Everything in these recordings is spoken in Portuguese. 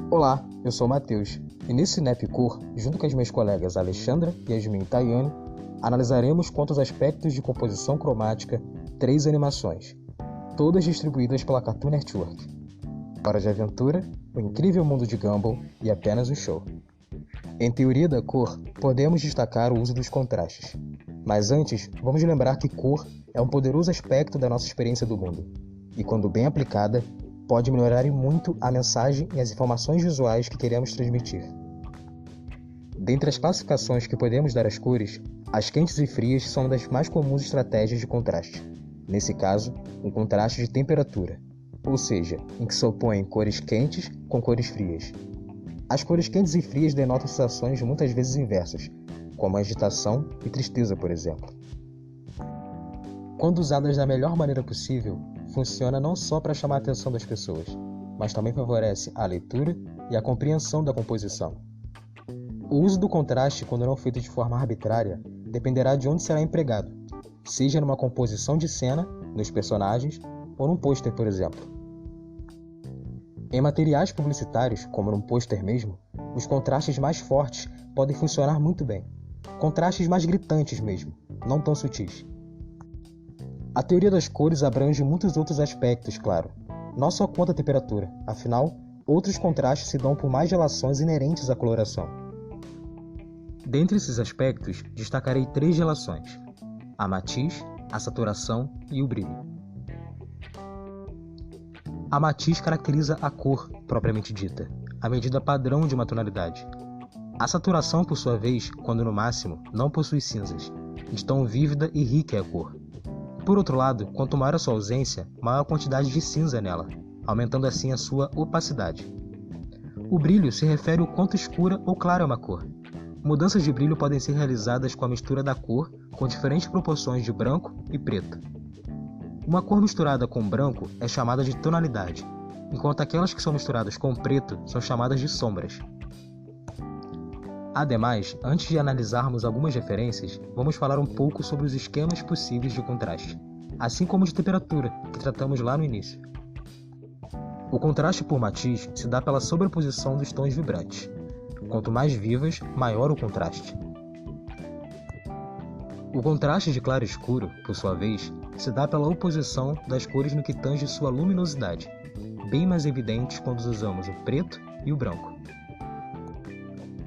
Olá, eu sou o Matheus e nesse NEP-Cor, junto com as minhas colegas Alexandra, Yasmin e Tayane, analisaremos quantos aspectos de composição cromática 3 animações, todas distribuídas pela Cartoon Network. Hora de Aventura, O Incrível Mundo de Gumball e Apenas um Show. Em teoria da cor, podemos destacar o uso dos contrastes. Mas antes, vamos lembrar que cor é um poderoso aspecto da nossa experiência do mundo. E quando bem aplicada, pode melhorar e muito a mensagem e as informações visuais que queremos transmitir. Dentre as classificações que podemos dar às cores, as quentes e frias são uma das mais comuns estratégias de contraste. Nesse caso, um contraste de temperatura, ou seja, em que se opõem cores quentes com cores frias. As cores quentes e frias denotam sensações muitas vezes inversas, como agitação e tristeza, por exemplo. Quando usadas da melhor maneira possível, funciona não só para chamar a atenção das pessoas, mas também favorece a leitura e a compreensão da composição. O uso do contraste, quando não feito de forma arbitrária, dependerá de onde será empregado, seja numa composição de cena, nos personagens, ou num pôster, por exemplo. Em materiais publicitários, como num pôster mesmo, os contrastes mais fortes podem funcionar muito bem. Contrastes mais gritantes mesmo, não tão sutis. A teoria das cores abrange muitos outros aspectos, claro. Não só quanto à temperatura, afinal, outros contrastes se dão por mais relações inerentes à coloração. Dentre esses aspectos, destacarei 3 relações: a matiz, a saturação e o brilho. A matiz caracteriza a cor, propriamente dita, a medida padrão de uma tonalidade. A saturação, por sua vez, quando no máximo, não possui cinzas, de tão vívida e rica é a cor. Por outro lado, quanto maior a sua ausência, maior a quantidade de cinza nela, aumentando assim a sua opacidade. O brilho se refere ao quanto escura ou clara é uma cor. Mudanças de brilho podem ser realizadas com a mistura da cor com diferentes proporções de branco e preto. Uma cor misturada com branco é chamada de tonalidade, enquanto aquelas que são misturadas com preto são chamadas de sombras. Ademais, antes de analisarmos algumas referências, vamos falar um pouco sobre os esquemas possíveis de contraste, assim como de temperatura, que tratamos lá no início. O contraste por matiz se dá pela sobreposição dos tons vibrantes. Quanto mais vivas, maior o contraste. O contraste de claro e escuro, por sua vez, se dá pela oposição das cores no que tange sua luminosidade, bem mais evidentes quando usamos o preto e o branco.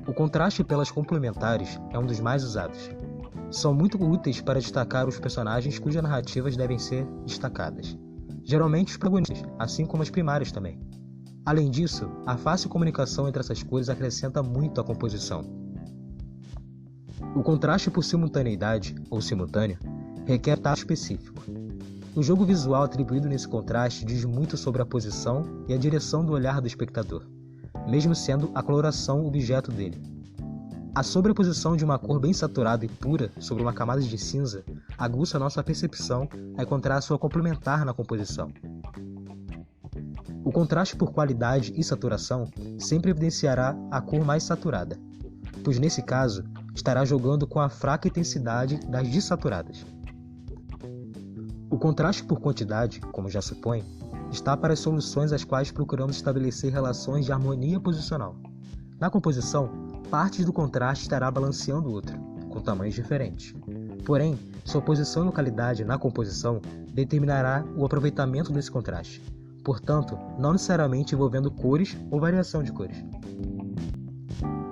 O contraste pelas complementares é um dos mais usados. São muito úteis para destacar os personagens cujas narrativas devem ser destacadas, geralmente os protagonistas, assim como as primárias também. Além disso, a fácil comunicação entre essas cores acrescenta muito à composição. O contraste por simultaneidade, ou simultâneo, requer tato específico. O jogo visual atribuído nesse contraste diz muito sobre a posição e a direção do olhar do espectador, mesmo sendo a coloração o objeto dele. A sobreposição de uma cor bem saturada e pura sobre uma camada de cinza aguça nossa percepção a encontrar sua complementar na composição. O contraste por qualidade e saturação sempre evidenciará a cor mais saturada, pois nesse caso estará jogando com a fraca intensidade das dessaturadas. O contraste por quantidade, como já supõe, está para as soluções às quais procuramos estabelecer relações de harmonia posicional. Na composição, parte do contraste estará balanceando o outro, com tamanhos diferentes. Porém, sua posição e localidade na composição determinará o aproveitamento desse contraste, portanto, não necessariamente envolvendo cores ou variação de cores.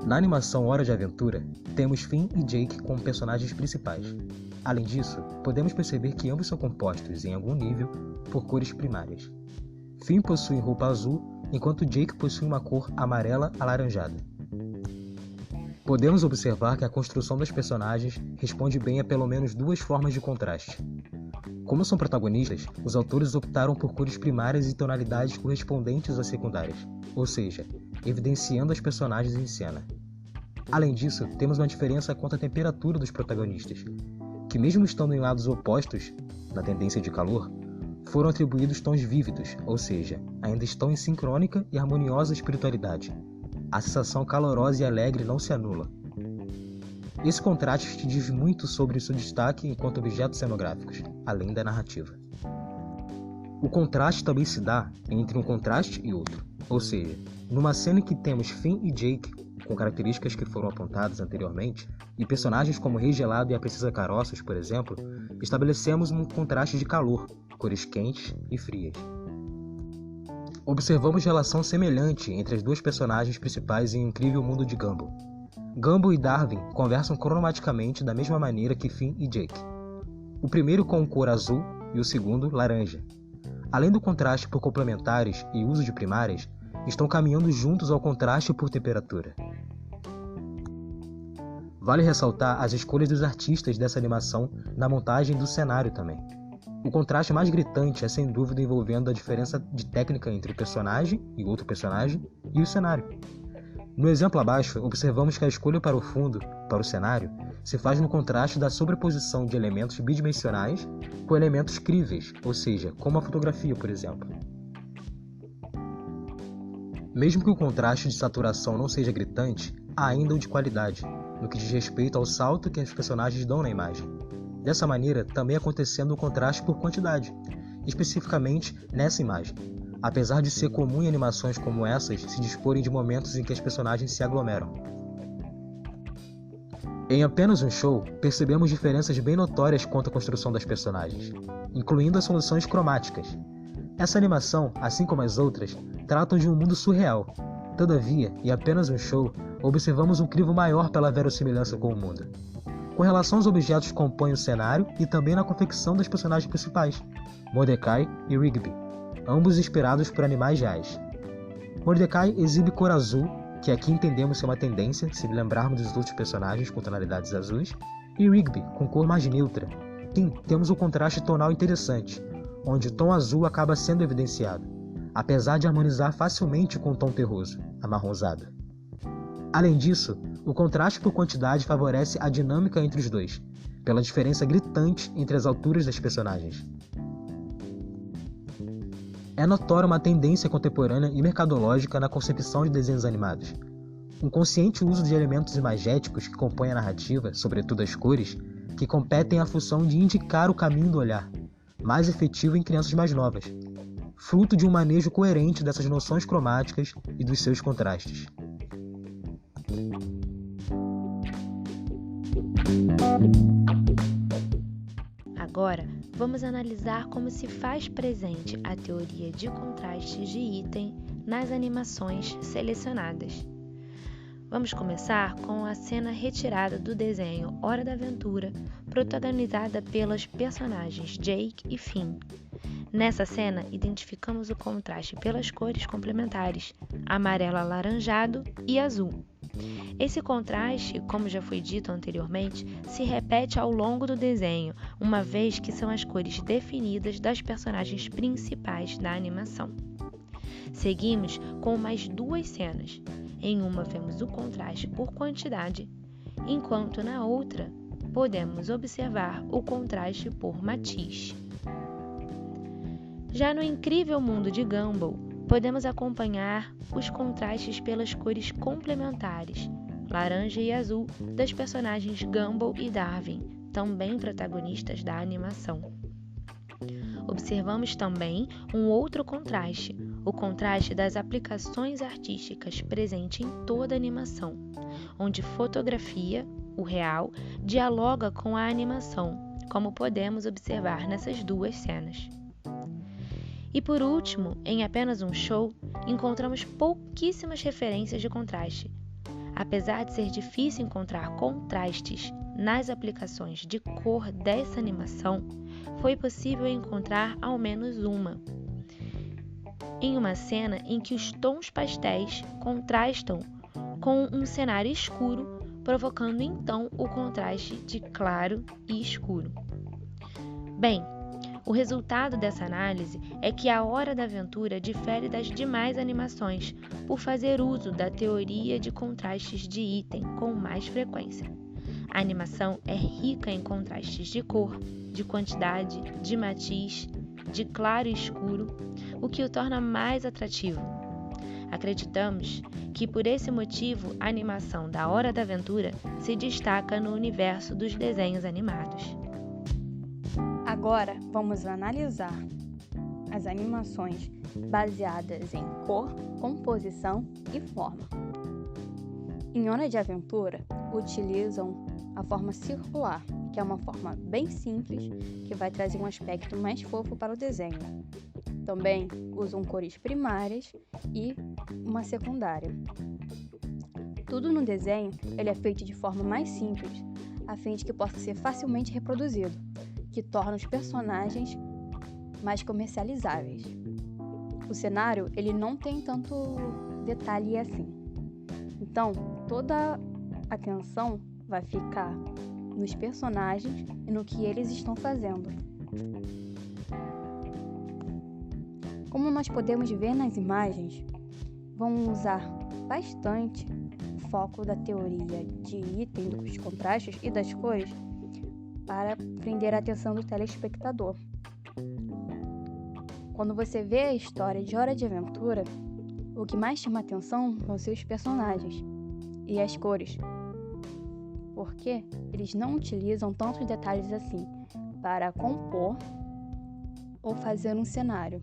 Na animação Hora de Aventura, temos Finn e Jake como personagens principais. Além disso, podemos perceber que ambos são compostos, em algum nível, por cores primárias. Finn possui roupa azul, enquanto Jake possui uma cor amarela alaranjada. Podemos observar que a construção dos personagens responde bem a pelo menos 2 formas de contraste. Como são protagonistas, os autores optaram por cores primárias e tonalidades correspondentes às secundárias, ou seja, evidenciando as personagens em cena. Além disso, temos uma diferença quanto à temperatura dos protagonistas, que mesmo estando em lados opostos, na tendência de calor, foram atribuídos tons vívidos, ou seja, ainda estão em sincrônica e harmoniosa espiritualidade. A sensação calorosa e alegre não se anula. Esse contraste diz muito sobre seu destaque enquanto objetos cenográficos, além da narrativa. O contraste também se dá entre um contraste e outro, ou seja, numa cena em que temos Finn e Jake com características que foram apontadas anteriormente, e personagens como Rei Gelado e a Princesa Caroços, por exemplo, estabelecemos um contraste de calor, cores quentes e frias. Observamos relação semelhante entre as duas personagens principais em O Incrível Mundo de Gumball. Gumball e Darwin conversam cromaticamente da mesma maneira que Finn e Jake. O primeiro com cor azul e o segundo laranja. Além do contraste por complementares e uso de primárias, estão caminhando juntos ao contraste por temperatura. Vale ressaltar as escolhas dos artistas dessa animação na montagem do cenário também. O contraste mais gritante é sem dúvida envolvendo a diferença de técnica entre o personagem e outro personagem e o cenário. No exemplo abaixo, observamos que a escolha para o fundo, para o cenário, se faz no contraste da sobreposição de elementos bidimensionais com elementos críveis, ou seja, como a fotografia, por exemplo. Mesmo que o contraste de saturação não seja gritante, há ainda o de qualidade, no que diz respeito ao salto que os personagens dão na imagem. Dessa maneira, também acontecendo o contraste por quantidade, especificamente nessa imagem, apesar de ser comum em animações como essas se disporem de momentos em que as personagens se aglomeram. Em Apenas um Show, percebemos diferenças bem notórias quanto à construção das personagens, incluindo as soluções cromáticas. Essa animação, assim como as outras, tratam de um mundo surreal. Todavia, em Apenas um Show, observamos um crivo maior pela verossimilhança com o mundo, com relação aos objetos que compõem o cenário e também na confecção dos personagens principais, Mordecai e Rigby, ambos inspirados por animais reais. Mordecai exibe cor azul, que aqui entendemos ser uma tendência, se lembrarmos dos outros personagens com tonalidades azuis, e Rigby, com cor mais neutra. Sim, temos um contraste tonal interessante, onde o tom azul acaba sendo evidenciado, apesar de harmonizar facilmente com o tom terroso, amarronzado. Além disso, o contraste por quantidade favorece a dinâmica entre os dois, pela diferença gritante entre as alturas das personagens. É notória uma tendência contemporânea e mercadológica na concepção de desenhos animados. Um consciente uso de elementos imagéticos que compõem a narrativa, sobretudo as cores, que competem à função de indicar o caminho do olhar, mais efetivo em crianças mais novas, fruto de um manejo coerente dessas noções cromáticas e dos seus contrastes. Agora, vamos analisar como se faz presente a teoria de contrastes de item nas animações selecionadas. Vamos começar com a cena retirada do desenho Hora da Aventura, protagonizada pelas personagens Jake e Finn. Nessa cena, identificamos o contraste pelas cores complementares, amarelo alaranjado e azul. Esse contraste, como já foi dito anteriormente, se repete ao longo do desenho, uma vez que são as cores definidas das personagens principais da animação. Seguimos com mais duas cenas. Em uma vemos o contraste por quantidade, enquanto na outra podemos observar o contraste por matiz. Já no Incrível Mundo de Gumball, podemos acompanhar os contrastes pelas cores complementares, laranja e azul, das personagens Gumball e Darwin, também protagonistas da animação. Observamos também um outro contraste, o contraste das aplicações artísticas presente em toda a animação, onde fotografia, o real, dialoga com a animação, como podemos observar nessas duas cenas. E por último, em Apenas um Show, encontramos pouquíssimas referências de contraste. Apesar de ser difícil encontrar contrastes nas aplicações de cor dessa animação, foi possível encontrar ao menos uma. Em uma cena em que os tons pastéis contrastam com um cenário escuro, provocando então o contraste de claro e escuro. Bem, o resultado dessa análise é que A Hora da Aventura difere das demais animações por fazer uso da teoria de contrastes de item com mais frequência. A animação é rica em contrastes de cor, de quantidade, de matiz, de claro e escuro, o que o torna mais atrativo. Acreditamos que por esse motivo a animação da Hora da Aventura se destaca no universo dos desenhos animados. Agora vamos analisar. as animações baseadas em cor, composição e forma. Em Hora de Aventura, utilizam a forma circular, que é uma forma bem simples, que vai trazer um aspecto mais fofo para o desenho. Também usam cores primárias e uma secundária. Tudo no desenho ele é feito de forma mais simples, a fim de que possa ser facilmente reproduzido, que torna os personagens mais comercializáveis. O cenário ele não tem tanto detalhe assim. Então, toda a atenção vai ficar nos personagens e no que eles estão fazendo. Como nós podemos ver nas imagens, vão usar bastante o foco da teoria de item dos contrastes e das cores para prender a atenção do telespectador. Quando você vê a história de Hora de Aventura, o que mais chama atenção vão ser os personagens e as cores, porque eles não utilizam tantos detalhes assim para compor ou fazer um cenário.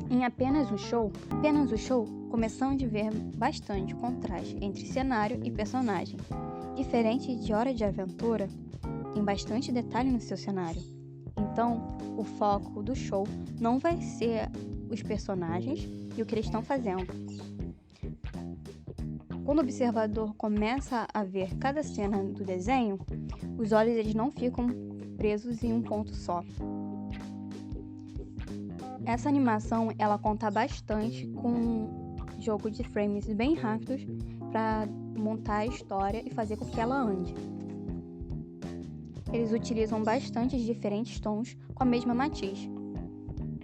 Em apenas o show, começamos a ver bastante contraste entre cenário e personagem. Diferente de Hora de Aventura, tem bastante detalhe no seu cenário. Então, o foco do show não vai ser os personagens e o que eles estão fazendo. Quando o observador começa a ver cada cena do desenho, os olhos eles não ficam presos em um ponto só. Essa animação ela conta bastante com um jogo de frames bem rápidos para montar a história e fazer com que ela ande. Eles utilizam bastante diferentes tons com a mesma matiz.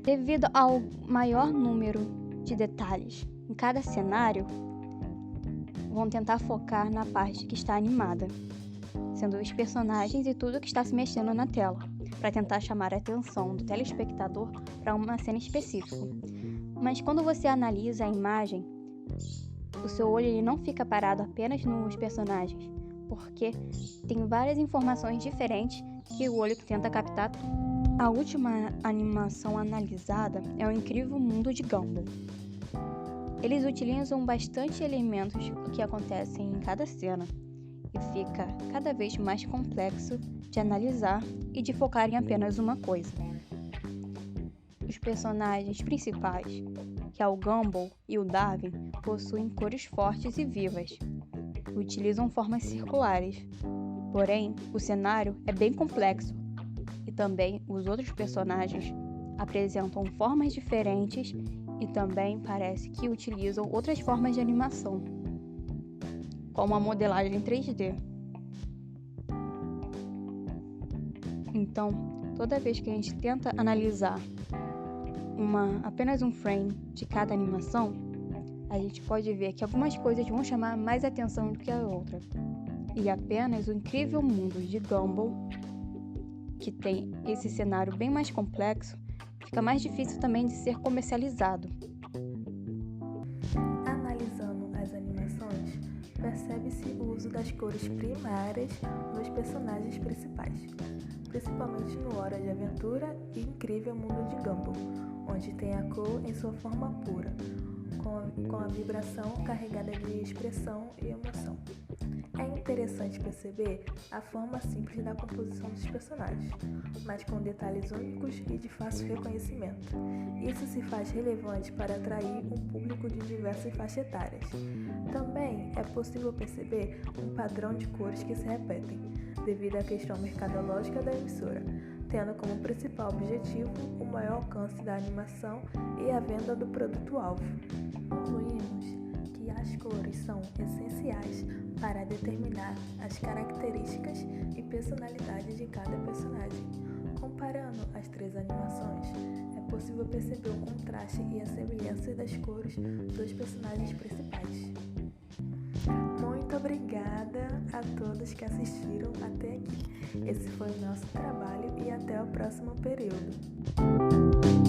Devido ao maior número de detalhes em cada cenário, vão tentar focar na parte que está animada, sendo os personagens e tudo que está se mexendo na tela, para tentar chamar a atenção do telespectador para uma cena específica. Mas quando você analisa a imagem, o seu olho ele não fica parado apenas nos personagens, porque tem várias informações diferentes que o olho tenta captar. A última animação analisada é o Incrível Mundo de Gumball. Eles utilizam bastante elementos que acontecem em cada cena e fica cada vez mais complexo de analisar e de focar em apenas uma coisa. Os personagens principais, que é o Gumball e o Darwin, possuem cores fortes e vivas. Utilizam formas circulares. Porém, o cenário é bem complexo e também os outros personagens apresentam formas diferentes e também parece que utilizam outras formas de animação, como a modelagem 3D. Então, toda vez que a gente tenta analisar apenas um frame de cada animação, a gente pode ver que algumas coisas vão chamar mais atenção do que a outra. E apenas o Incrível Mundo de Gumball, que tem esse cenário bem mais complexo, fica mais difícil também de ser comercializado. Analisando as animações, percebe-se o uso das cores primárias nos personagens principais, principalmente no Hora de Aventura e Incrível Mundo de Gumball, onde tem a cor em sua forma pura, com a vibração carregada de expressão e emoção. É interessante perceber a forma simples da composição dos personagens, mas com detalhes únicos e de fácil reconhecimento. Isso se faz relevante para atrair um público de diversas faixas etárias. Também é possível perceber um padrão de cores que se repetem, devido à questão mercadológica da emissora, tendo como principal objetivo o maior alcance da animação e a venda do produto-alvo. Concluímos que as cores são essenciais para determinar as características e personalidade de cada personagem. Comparando as três animações, é possível perceber o contraste e a semelhança das cores dos personagens principais. Muito obrigada a todos que assistiram até aqui. Esse foi o nosso trabalho e até o próximo período.